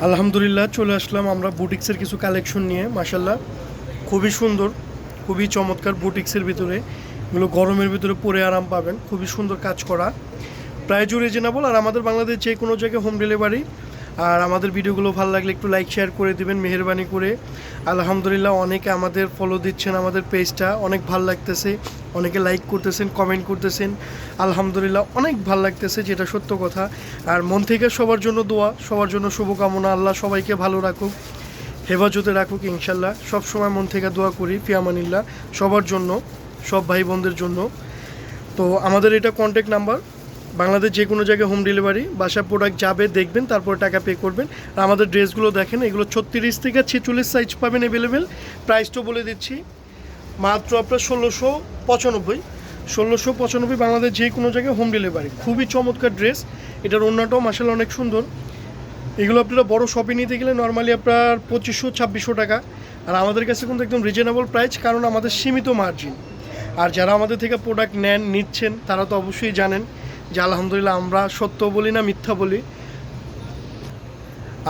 আলহামদুলিল্লাহ চলে আসলাম আমরা বুটিক্সের কিছু কালেকশন নিয়ে। মাশাল্লাহ খুবই সুন্দর, খুবই চমৎকার বুটিক্সের ভিতরে। এগুলো গরমের ভিতরে পরে আরাম পাবেন, খুবই সুন্দর কাজ করা, প্রাইজও রিজনেবল। আর আমাদের বাংলাদেশ যে কোনো জায়গায় হোম ডেলিভারি। আর আমাদের ভিডিওগুলো ভালো লাগলে একটু লাইক শেয়ার করে দিবেন মেহেরবানি করে। আলহামদুলিল্লাহ অনেকে আমাদের ফলো দিচ্ছেন, আমাদের পেজটা অনেক ভালো লাগতেছে, অনেকে লাইক করতেছেন, কমেন্ট করতেছেন। আলহামদুলিল্লাহ অনেক ভালো লাগতেছে, যেটা সত্য কথা। আর মন থেকে সবার জন্য দোয়া, সবার জন্য শুভকামনা। আল্লাহ সবাইকে ভালো রাখুক, হেফাজতে রাখুক ইনশাল্লাহ। সব সময় মন থেকে দোয়া করি ফিয়ামানিল্লাহ সবার জন্য, সব ভাই বোনদের জন্য। তো আমাদের এটা কন্ট্যাক্ট নাম্বার, বাংলাদেশ যে কোনো জায়গায় হোম ডেলিভারি। বাসা প্রোডাক্ট যাবে, দেখবেন, তারপর টাকা পে করবেন। আর আমাদের ড্রেসগুলো দেখেন, এগুলো 36 থেকে 46 সাইজ পাবেন অ্যাভেলেবেল। প্রাইসটা বলে দিচ্ছি, মাত্র আপনার 1695 বাংলাদেশ যে কোনো জায়গায় হোম ডেলিভারি। খুবই চমৎকার ড্রেস, এটার ওড়নাটাও মাশাআল্লাহ অনেক সুন্দর। এগুলো আপনারা বড় শপে নিতে গেলে নর্মালি আপনার 2500-2600 টাকা। আর আমাদের কাছে কিন্তু একদম রিজনেবল প্রাইস, কারণ আমাদের সীমিত মার্জিন। আর যারা আমাদের থেকে প্রোডাক্ট নিচ্ছেন তারা তো অবশ্যই জানেন যে আলহামদুলিল্লাহ আমরা সত্য বলি না, মিথ্যা বলি।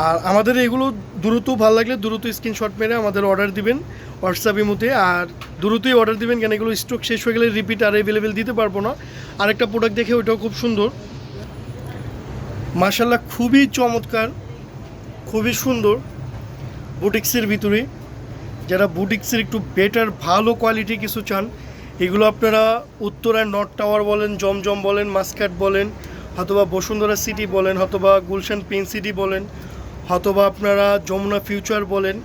আর আমাদের এগুলো দ্রুত ভালো লাগলে দ্রুত স্ক্রিনশট মেরে আমাদের অর্ডার দিবেন হোয়াটসঅ্যাপ ইমোতে। আর দ্রুতই অর্ডার দিবেন, কেন এগুলো স্টক শেষ হয়ে গেলে রিপিট আর অ্যাভেলেবেল দিতে পারবো না। আরেকটা প্রোডাক্ট দেখে ওইটাও খুব সুন্দর, মাশাআল্লাহ খুবই চমৎকার, খুবই সুন্দর বুটিক্সের ভিতরে। যারা বুটিক্সের একটু বেটার ভালো কোয়ালিটি কিছু চান, এগুলো আপনারা উত্তরায় নর্থ টাওয়ার বলেন, জমজম বলেন, মাস্কাট বলেন, অথবা বসুন্ধরা সিটি বলেন, অথবা গুলশান পেন সিটি বলেন, অথবা আপনারা যমুনা ফিউচার বলেন,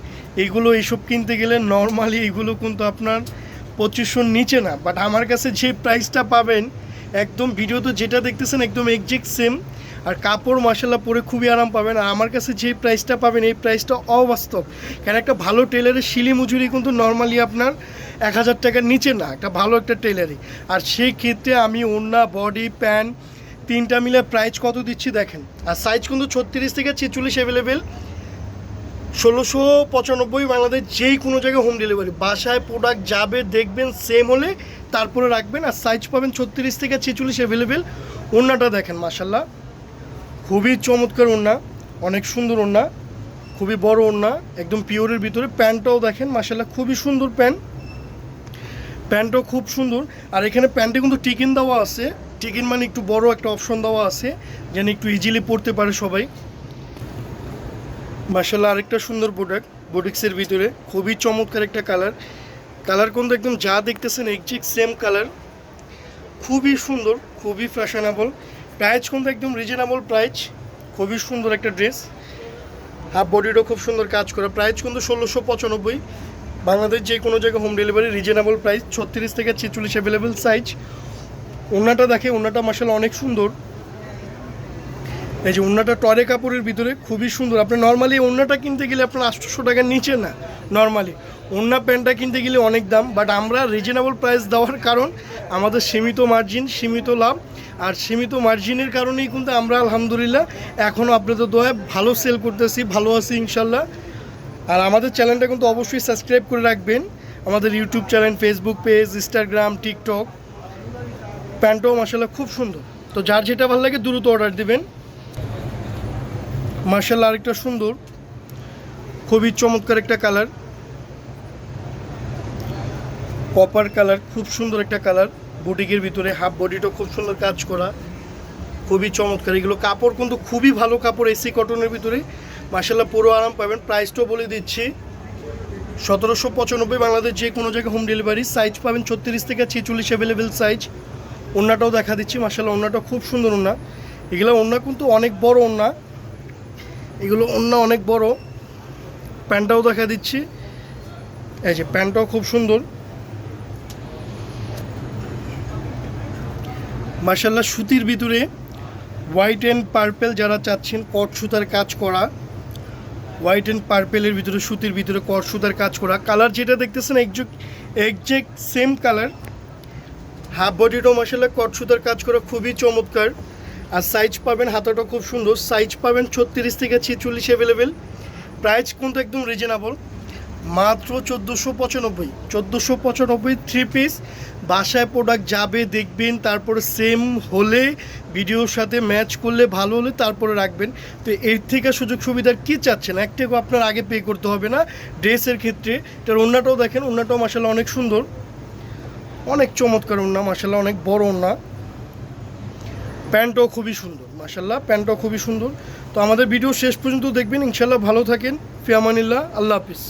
এইসব কিনতে গেলে নর্মালি এগুলো কিন্তু আপনার 2500 নিচে না। বাট আমার কাছে যে প্রাইসটা পাবেন, একদম ভিডিওতে যেটা দেখতেছেন একদম এক্সাক্ট সেম। আর কাপড় মাশাআল্লাহ পরে খুবই আরাম পাবেন। আর আমার কাছে যে প্রাইসটা পাবেন, এই প্রাইসটা অবাস্তব। কারণ একটা ভালো টেলারের শিলি মজুরি কিন্তু নর্মালি আপনার 1000 টাকার নিচে না, একটা ভালো একটা টেলারে। আর সেই ক্ষেত্রে আমি ওড়না, বডি, প্যান্ট তিনটা মিলে প্রাইস কত দিচ্ছি দেখেন। আর সাইজ কিন্তু 36 থেকে 46 অ্যাভেলেবেল। 1695 বাংলাদেশ যেই কোনো জায়গায় হোম ডেলিভারি। বাসায় প্রোডাক্ট যাবে, দেখবেন, সেম হলে তারপরে রাখবেন। আর সাইজ পাবেন 36 থেকে 46 অ্যাভেলেবেল। ওড়নাটা দেখেন মাশাআল্লাহ খুবই চমৎকার ওড়না, অনেক সুন্দর ওড়না, খুবই বড় ওড়না, একদম পিওরের ভিতরে। প্যান্টটাও দেখেন মাশাআল্লাহ খুবই সুন্দর প্যান্টটাও খুব সুন্দর। আর এখানে প্যান্টে কিন্তু টিকিন দেওয়া আছে, টিকিন মানে একটু বড় একটা অপশন দেওয়া আছে, যেন একটু ইজিলি পরতে পারে সবাই। মাশাআল্লাহ আরেকটা সুন্দর প্রোডাক্ট বুটিক্সের ভিতরে, খুবই চমৎকার একটা কালার কিন্তু একদম যা দেখতেছেন এক্সাক্ট সেম কালার, খুবই সুন্দর, খুবই ফ্যাশনেবল। প্রাইস কিন্তু একদম রিজনেবল প্রাইস, খুবই সুন্দর একটা ড্রেস। হাফ বডিটাও খুব সুন্দর কাজ করা। প্রাইস কিন্তু 1695 বাংলাদেশ যে কোনো জায়গায় হোম ডেলিভারি, রিজনেবল প্রাইস। 36 থেকে 46 অ্যাভেলেবেল সাইজ। ওড়নাটা দেখে, ওড়নাটা মাশাআল্লাহ অনেক সুন্দর। এই যে ওড়নাটা টরে কাপড়ের ভিতরে, খুবই সুন্দর। আপনি নর্মালি ওড়নাটা কিনতে গেলে আপনার 800 টাকার নিচে না, নর্মালি ওড়না প্যান্টটা কিনতে গেলে অনেক দাম। বাট আমরা রিজনেবল প্রাইস দেওয়ার কারণ আমাদের সীমিত মার্জিন, সীমিত লাভ। আর সীমিত মার্জিনের কারণেই কিন্তু আমরা আলহামদুলিল্লাহ এখনও আপনাদের দোয়ায় ভালো সেল করতেছি, ভালো আছি ইনশাল্লাহ। আর আমাদের চ্যানেলটা কিন্তু অবশ্যই সাবস্ক্রাইব করে রাখবেন, আমাদের YouTube channel, Facebook page, Instagram, TikTok. প্যান্টটাও মাশাআল্লাহ খুব সুন্দর। তো যার যেটা ভালো লাগে দ্রুত অর্ডার দিবেন। মাশাআল্লাহ আরেকটা সুন্দর, খুবই চমৎকার একটা কালার, কপার কালার, খুব সুন্দর একটা কালার বুটিকের ভিতরে। হাফ বডিটাও খুব সুন্দর কাজ করা, খুবই চমৎকার। এগুলো কাপড় কিন্তু খুবই ভালো কাপড়, এসি কটনের ভিতরে। মাশাআল্লাহ পুরো আরাম পাবেন। প্রাইসটাও বলে দিচ্ছি, 1795 বাংলাদেশ যে কোনো জায়গায় হোম ডেলিভারি। সাইজ পাবেন 36 থেকে 46 অ্যাভেলেবেল সাইজ। ওড়নাটাও দেখা দিচ্ছি মাশাআল্লাহ, ওড়নাটাও খুব সুন্দর ওড়না। এগুলো ওড়না কিন্তু অনেক বড় ওড়না, এগুলো ওড়না অনেক বড়। প্যান্টটাও দেখা দিচ্ছি, এই যে প্যান্টটাও খুব সুন্দর মাশাআল্লাহ। সুতির ভিতরে হোয়াইট অ্যান্ড পার্পেল যারা চাচ্ছেন, কট সুতার কাজ করা, হোয়াইট অ্যান্ড পার্পেলের ভিতরে, সুতির ভিতরে কট সুতার কাজ করা। কালার যেটা দেখতেছেন একজ্যাক্ট সেম কালার। হাফ বডিটাও মাশাআল্লাহ কট সুতার কাজ করা, খুবই চমৎকার। আর সাইজ পাবেন, হাতাটা খুব সুন্দর, সাইজ পাবেন 36 থেকে 46 অ্যাভেলেবেল। প্রাইস কিন্তু একদম রিজনেবল। মাত্র 1495 থ্রি পিস। বাসায় প্রোডাক্ট যাবে, দেখবেন, তারপরে সেম হলে ভিডিওর সাথে ম্যাচ করলে ভালো হলে তারপরে রাখবেন। তো এর থেকে সুযোগ সুবিধার কী চাচ্ছেন, এক টাকাও আপনার আগে পে করতে হবে না ড্রেসের ক্ষেত্রে। এটার ওড়নাটাও দেখেন, ওড়নাটাও মাসাল্লাহ অনেক সুন্দর, অনেক চমৎকার ওড়না, মাসাল্লাহ অনেক বড় ওড়না। প্যান্টও খুবই সুন্দর, মাসাল্লাহ প্যান্টও খুবই সুন্দর। তো আমাদের ভিডিও শেষ পর্যন্ত দেখবেন, ইনশাল্লাহ ভালো থাকেন, ফি আমানিল্লাহ, আল্লাহ হাফিজ।